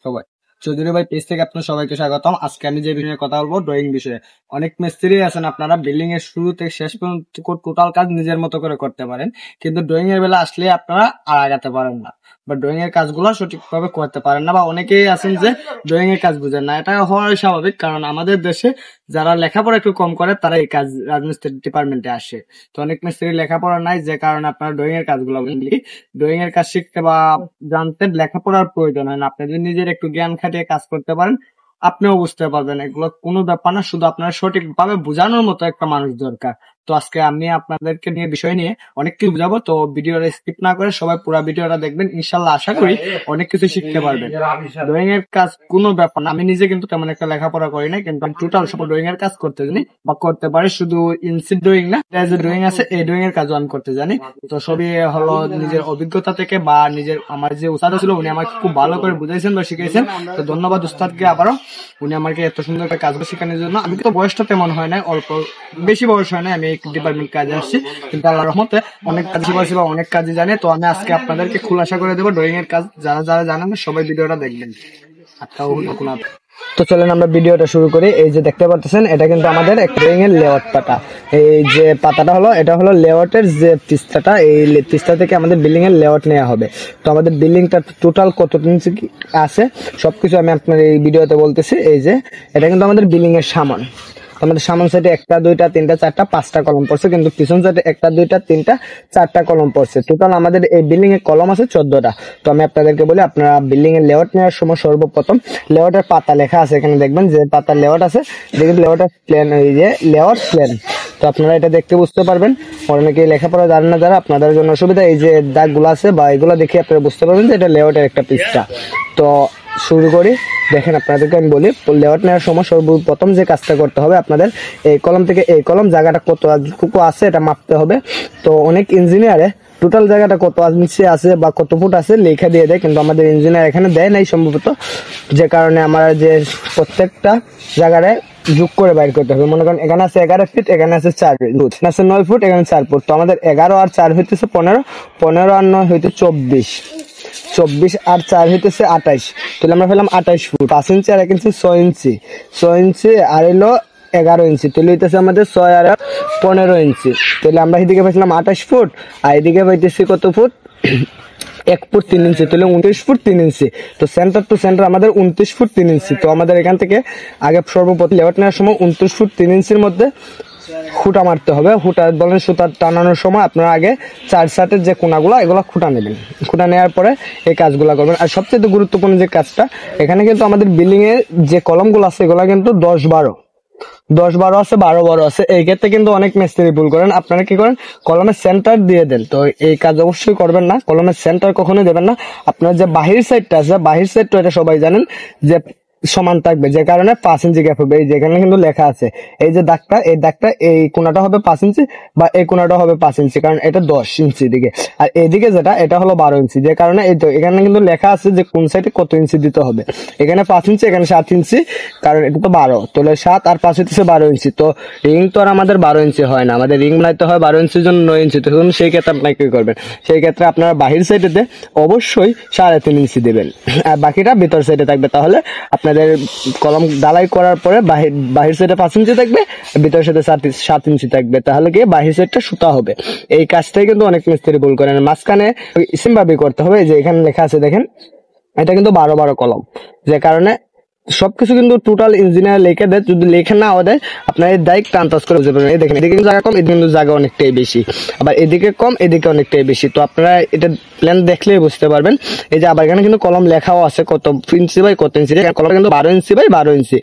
সবাই চৌধুরী ভাই পেজ থেকে আপনার সবাইকে স্বাগতম। আজকে আমি যে বিষয়ে কথা বলবো ড্রয়িং বিষয়ে। অনেক মিস্ত্রি আছেন আপনারা বিল্ডিং এর শুরু থেকে শেষ পর্যন্ত টোটাল কাজ নিজের মতো করে করতে পারেন, কিন্তু ড্রয়িং এর বেলা আসলে আপনারা আর আগাতে পারেন না বা ড্রয়িং এর কাজগুলো সঠিকভাবে করতে পারেন না, বা অনেকেই আছেন যে ড্রয়িং এর কাজ বুঝেন না। এটা হওয়াই স্বাভাবিক, কারণ আমাদের দেশে যারা লেখাপড়া একটু কম করে তারা এই কাজ রাজমিস্ত্রি ডিপার্টমেন্টে আসে। তো অনেক মিস্ত্রি লেখাপড়া নাই, যে কারণে আপনারা ড্রয়িং এর কাজগুলো ড্রয়িং এর কাজ শিখতে বা জানতে লেখাপড়ার প্রয়োজন হয় না। আপনি যদি নিজের একটু জ্ঞান খাটিয়ে কাজ করতে পারেন, আপনিও বুঝতে পারবেন। এগুলো কোনো ব্যাপার না, শুধু আপনার সঠিকভাবে বোঝানোর মতো একটা মানুষ দরকার। তো আজকে আমি আপনাদেরকে নিয়ে বিষয় নিয়ে অনেক কিছু বুঝাবো, তো ভিডিওটা স্কিপ না করে সবাই পুরো ভিডিওটা দেখবেন। ইনশাল্লাহ আশা করি অনেক কিছু শিখতে পারবেন। ড্রয়িং এর কাজ কোনো ব্যাপার না। আমি নিজে কিন্তু তেমন একটা লেখাপড়া করি না, কিন্তু আমি টোটাল সব ড্রয়িং এর কাজ করতে জানি বা করতে পারি। শুধু ইনসিড ড্রয়িং না, যে ড্রয়িং আছে এই ড্রয়িং এর কাজও আমি করতে জানি। তো সবই হলো নিজের অভিজ্ঞতা থেকে, বা নিজের আমার যে উস্তাদ ছিল উনি আমাকে খুব ভালো করে বুঝাইছেন বা শিখিয়েছেন। তো ধন্যবাদ উস্তাদকে আবারও, উনি আমাকে এত সুন্দর একটা কাজগুলো শেখানোর জন্য। আমি তো বয়সটা তেমন হয় না, অল্প বেশি বয়স হয় না, আমি এই ডিপার্টমেন্ট কাজে আসছি, কিন্তু আল্লাহর রহমতে অনেক কাজ শিখেছি বা অনেক কাজই জানি। তো আমি আজকে আপনাদেরকে খুলাসা করে দেবো ড্রয়িং এর কাজ। যারা যারা জানেন না সবাই ভিডিওটা দেখবেন। তো চলেন আমরা ভিডিওটা শুরু করি। এই যে দেখতে পাচ্ছেন এটা কিন্তু আমাদের ড্রয়িং এর লেআউট পাতা। এই যে পাতাটা হলো, এটা হলো লেআউটের যে পৃষ্ঠাটা, এই পৃষ্ঠা থেকে আমাদের বিল্ডিং এর লেআউট নেওয়া হবে। তো আমাদের বিল্ডিংটা টোটাল কত ইঞ্চি আছে সবকিছু আমি আপনার এই ভিডিওতে বলতেছি। এই যে এটা কিন্তু আমাদের বিল্ডিং এর সামান। আমাদের সামন সাইডে 1 2 3 4 5টা কলম পড়ছে, কিন্তু পিছন সাইডে 1 2 3 4টা কলম পড়ছে। টোটাল আমাদের এই বিল্ডিং এর কলম আছে 14টা। তো আমি আপনাদেরকে বলি, আপনারা বিল্ডিং এর লেআউট নেওয়ার সময় সর্বপ্রথম লেআউটের পাতা লেখা আছে, এখানে দেখবেন যে পাতার লেআউট আছে, দেখবেন লেআউটের প্ল্যান, এই যে লেআউট প্ল্যান। তো আপনারা এটা দেখতে বুঝতে পারবেন। অনেকে লেখাপড়া জানেন না যারা, আপনাদের জন্য সুবিধা, এই যে দাগগুলো আছে বা এগুলো দেখে আপনারা বুঝতে পারবেন যে এটা লেআউটের একটা পৃষ্ঠা। তো শুরু করি। দেখেন আপনাদেরকে আমি বলি, লেআউট নেওয়ার সময় সর্বপ্রথম যে কাজটা করতে হবে, আপনাদের এই কলম থেকে এই কলম জায়গাটা কতটুকু আছে এটা মাপতে হবে। তো অনেক ইঞ্জিনিয়ারে টোটাল জায়গাটা কত ইঞ্চি আছে বা কত ফুট আছে লেখা দিয়ে দেয়, কিন্তু আমাদের ইঞ্জিনিয়ার এখানে দেয় নাই সম্ভবত, যে কারণে আমরা যে প্রত্যেকটা জায়গায় যোগ করে বাইর করতে হবে। মনে করেন এখানে আছে 11 ফিট, এখানে আছে 4 ফুট, আছে 9 ফুট, এখানে 4 ফুট। তো আমাদের 11 আর 4 হইতেছে 15, 15 আর 9 হইতে 24, 24 আর 4 হইতেছে 28। তাহলে আমরা পেলাম 28 ফুট। 5 ইঞ্চি আর 1 ইঞ্চি 6 ইঞ্চি, 6 ইঞ্চি আর এলো 11 ইঞ্চি, তাহলে হইতেছে আমাদের 6 আর 15 ইঞ্চি। তাহলে আমরা এদিকে পাইছিলাম 28 ফুট, আর এদিকে পাইতেছি কত ফুট, 1 ফুট 3 ইঞ্চি, তাহলে 29 ফুট 3 ইঞ্চি। তো সেন্টার টু সেন্টার আমাদের 29 ফুট 3 ইঞ্চি। তো আমাদের এখান থেকে আগে সর্বপ্রথম লেআউট নেওয়ার সময় 29 ফুট 3 ইঞ্চির মধ্যে খুঁটা মারতে হবে। খুঁটা বলেন সুতা টানানোর সময় আপনারা আগে 4 সাইডের যে কোনাগুলো এগুলো খুঁটা নেবেন। খুঁটা নেওয়ার পরে এই কাজগুলো করবেন। আর সবচেয়ে গুরুত্বপূর্ণ যে কাজটা, এখানে কিন্তু আমাদের বিল্ডিং এর যে কলমগুলো আছে এগুলো কিন্তু 10 12 আছে, 12 আছে। এই ক্ষেত্রে কিন্তু অনেক মিস্ত্রি ভুল করেন। আপনারা কি করেন, কলমের সেন্টার দিয়ে দেন। তো এই কাজ অবশ্যই করবেন না, কলমের সেন্টার কখনোই দেবেন না। আপনার যে বাহির সাইডটা আছে, বাহির সাইডটা এটা সবাই জানেন যে সমান থাকবে, যে কারণে 5 ইঞ্চি গ্যাপ হবে। এই যেখানে কিন্তু লেখা আছে এই যে দাগটা, এই দাগটা এই কোণাটা হবে 5 ইঞ্চি বা এই কোণাটা হবে 5 ইঞ্চি, কারণ এটা 10 ইঞ্চি দিকে, আর এইদিকে যেটা এটা হলো 12 ইঞ্চি। যে কারণে এই তো এখানে কিন্তু লেখা আছে যে কোন সাইডে কত ইঞ্চি দিতে হবে। এখানে 5 ইঞ্চি, এখানে 7 ইঞ্চি, কারণ এটা তো 12, তাহলে 7 আর 5 হচ্ছে 12 ইঞ্চি। তো রিং তো আর আমাদের 12 ইঞ্চি হয় না, আমাদের রিং বানাইতে হয় 12 ইঞ্চির জন্য 9 ইঞ্চি। তখন সেই ক্ষেত্রে আপনারা কি করবেন, সেই ক্ষেত্রে আপনারা বাহির সাইডেতে অবশ্যই 3.5 ইঞ্চি দেবেন, আর বাকিটা ভিতর সাইডে থাকবে। তাহলে আপনাদের কলম ডালাই করার পরে বাহির সাইডে 5 ইঞ্চি থাকবে, ভিতর সাইডে 7 ইঞ্চি থাকবে, তাহলে কি বাহির সাইডটা সুতা হবে। এই কাজটাই কিন্তু অনেক মিস্ত্রি ভুল করেন। মাঝখানে সিম ভাবে করতে হবে, যে এখানে লেখা আছে দেখেন, এটা কিন্তু 12 কলম, যে কারণে সবকিছু কিন্তু টোটাল ইঞ্জিনিয়ার লিখে দেয়। যদি লেখে না দেয় আপনার এই দায়িত্ব আন্দাজ করে বুঝতে পারবেন। এই দেখেন এদিকে জায়গা কম, এদিকে কিন্তু জায়গা অনেকটাই বেশি, আবার এদিকে কম, এদিকে অনেকটাই বেশি। তো আপনারা এটা প্ল্যান দেখলেই বুঝতে পারবেন। এই যে আবার এখানে কিন্তু কলম লেখাও আছে কত ইঞ্চি বাই কত ইঞ্চি, কলম কিন্তু 12 ইঞ্চি বাই 12 ইঞ্চি।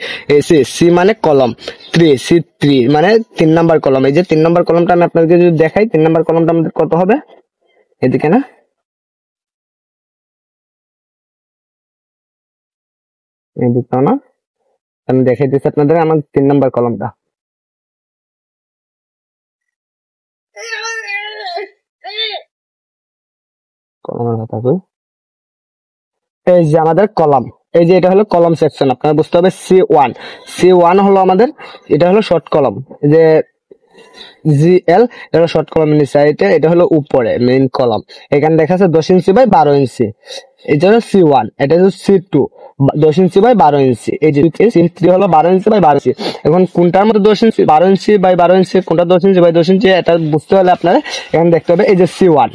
সি মানে কলম, 3 মানে 3 নাম্বার কলম। এই যে 3 নাম্বার কলমটা আমি আপনাদেরকে যদি দেখাই, 3 নাম্বার কলমটা আমাদের কত হবে, এদিকে না, এদিকে না, আমি দেখাই দিচ্ছি আপনাদের আমার 3 নাম্বার কলমটা। কলমের কথা কই, এই যে আমাদের কলম, এই যে এটা হলো কলম সেকশন। আপনারা বুঝতে হবে C1 হলো আমাদের, এটা হলো শর্ট কলম, যে GL এটা হলো শর্ট কলম নিচে, এটা হলো উপরে মেইন কলম। এখানে দেখা আছে 10 ইঞ্চি বাই 12 ইঞ্চি। এই যে C1, এটা হচ্ছে C2, 10 ইঞ্চি বাই 12 ইঞ্চি। এই যে C3 হলো 12 ইঞ্চি বাই 12 ইঞ্চি। এখন কোনটার মধ্যে 10 ইঞ্চি, 12 ইঞ্চি বাই 12 ইঞ্চি, কোনটা 10 ইঞ্চি বাই 10 ইঞ্চি, এটা বুঝতে হলে আপনারা এখানে দেখতে হবে এই যে C1।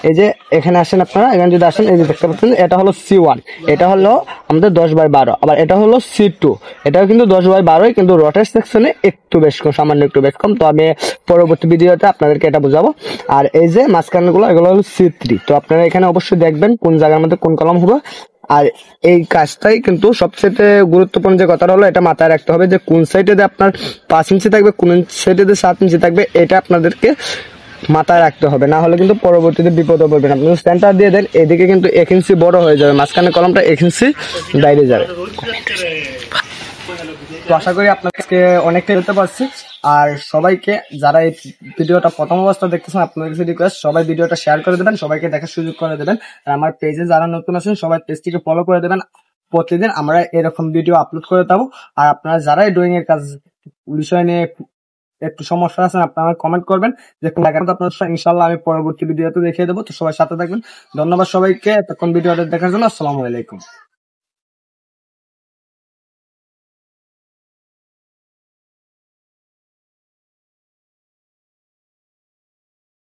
এই যে এখানে আসেন আপনারা, এখানে যদি আসেন এই যে দেখতে পাচ্ছেন এটা হলো C1, এটা হলো আমাদের 10/12। আবার এটা হলো C2, এটাও কিন্তু 10/12, কিন্তু রটের সেকশনে একটু বেশ কম, সামান্য একটু বেশ কম। তো আমি পরবর্তী ভিডিওতে আপনাদেরকে এটা বোঝাবো। আর এই যে মাঝখানগুলো এগুলো হলো C3। তো আপনারা এখানে অবশ্যই দেখবেন কোন জায়গার মধ্যে কোন কলম হবে। আর এই কাজটাই কিন্তু সবচেয়ে গুরুত্বপূর্ণ যে কথাটা হলো, এটা মাথায় রাখতে হবে যে কোন সাইডে আপনার 5 ইঞ্চি থাকবে, কোন সাইডে 7 ইঞ্চি থাকবে, এটা আপনাদেরকে মাথায় রাখতে হবে। না হলে কিন্তু পরবর্তীতে বিপদে পড়বেন। আপনি সেন্টার দিয়ে দেন, এদিকে কিন্তু 1 ইঞ্চি বড় হয়ে যাবে, মাঝখানে কলমটা 1 ইঞ্চি বাইরে যাবে। তো আশা করি আপনাকে অনেকটা বলতে পারছি। আর সবাইকে যারা এই ভিডিওটা প্রথম অবস্থা দেখতেছেন, আপনাদের কাছে রিকোয়েস্ট, সবাই ভিডিওটা শেয়ার করে দেবেন, সবাইকে দেখার সুযোগ করে দেবেন। আর আমার পেজে যারা নতুন আছেন সবাই পেজটিকে ফলো করে দেবেন। প্রতিদিন আমরা এরকম ভিডিও আপলোড করে দেবো। আর আপনারা যারাই ড্রয়িং এর কাজ বিষয় নিয়ে একটু সমস্যা আছেন, আপনারা কমেন্ট করবেন যে কোন জায়গাটা আপনার ইনশাল্লাহ আমি পরবর্তী ভিডিওতে দেখিয়ে দেবো। তো সবাই সাথে থাকবেন। ধন্যবাদ সবাইকে এতক্ষণ ভিডিওটা দেখার জন্য। আসসালামু আলাইকুম।